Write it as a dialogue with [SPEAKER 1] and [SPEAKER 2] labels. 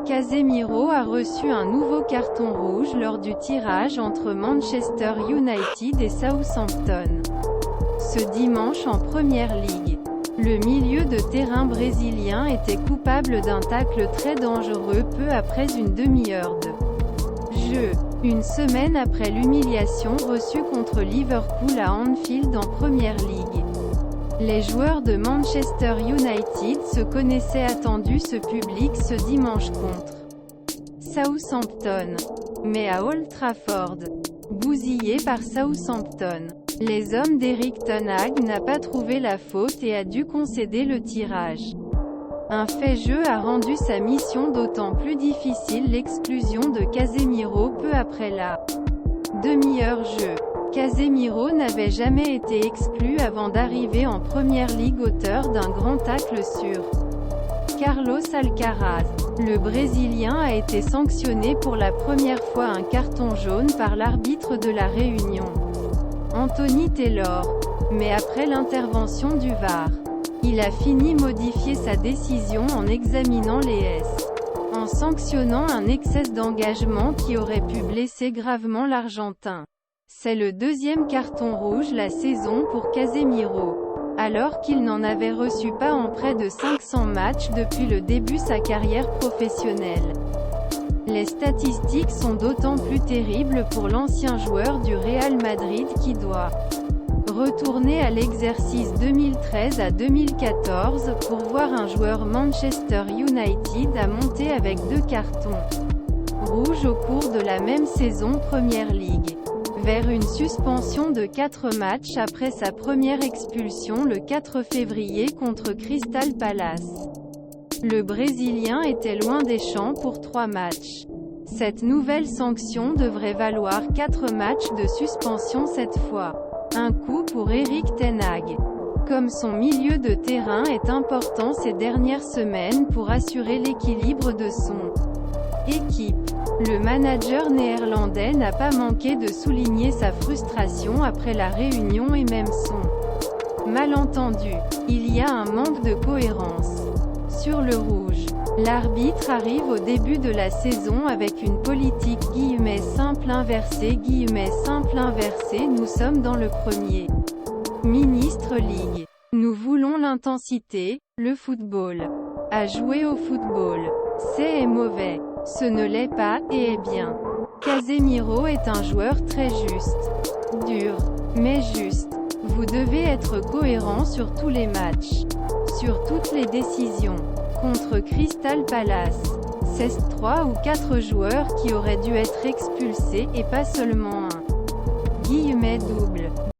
[SPEAKER 1] Casemiro a reçu un nouveau carton rouge lors du tirage entre Manchester United et Southampton. Ce dimanche en Premier League, le milieu de terrain brésilien était coupable d'un tacle très dangereux peu après une demi-heure de jeu. Une semaine après l'humiliation reçue contre Liverpool à Anfield en Premier League. Les joueurs de Manchester United se connaissaient attendus ce public ce dimanche contre Southampton. Mais à Old Trafford, bousillé par Southampton, les hommes d'Erik ten Hag n'a pas trouvé la faute et a dû concéder le tirage. Un fait-jeu a rendu sa mission d'autant plus difficile, l'exclusion de Casemiro peu après la demi-heure jeu. Casemiro n'avait jamais été exclu avant d'arriver en Premier League auteur d'un grand tacle sur Carlos Alcaraz. Le Brésilien a été sanctionné pour la première fois un carton jaune par l'arbitre de la réunion, Anthony Taylor. Mais après l'intervention du VAR, il a fini modifier sa décision en examinant les S, en sanctionnant un excès d'engagement qui aurait pu blesser gravement l'Argentin. C'est le deuxième carton rouge la saison pour Casemiro, alors qu'il n'en avait reçu pas en près de 500 matchs depuis le début de sa carrière professionnelle. Les statistiques sont d'autant plus terribles pour l'ancien joueur du Real Madrid qui doit retourner à l'exercice 2013 à 2014 pour voir un joueur Manchester United à monter avec 2 cartons rouges au cours de la même saison Premier League, vers une suspension de 4 matchs après sa première expulsion le 4 février contre Crystal Palace. Le Brésilien était loin des champs pour 3 matchs. Cette nouvelle sanction devrait valoir 4 matchs de suspension cette fois. Un coup pour Erik ten Hag. Comme son milieu de terrain est important ces dernières semaines pour assurer l'équilibre de son équipe, le manager néerlandais n'a pas manqué de souligner sa frustration après la réunion et même son malentendu. Il y a un manque de cohérence. Sur le rouge, l'arbitre arrive au début de la saison avec une politique simple inversée nous sommes dans le Premier Ministre League. Nous voulons l'intensité, le football. À jouer au football. C'est mauvais. Ce ne l'est pas, et est bien. Casemiro est un joueur très juste. Dur. Mais juste. Vous devez être cohérent sur tous les matchs. Sur toutes les décisions. Contre Crystal Palace, c'est 3 ou 4 joueurs qui auraient dû être expulsés, et pas seulement un. Double.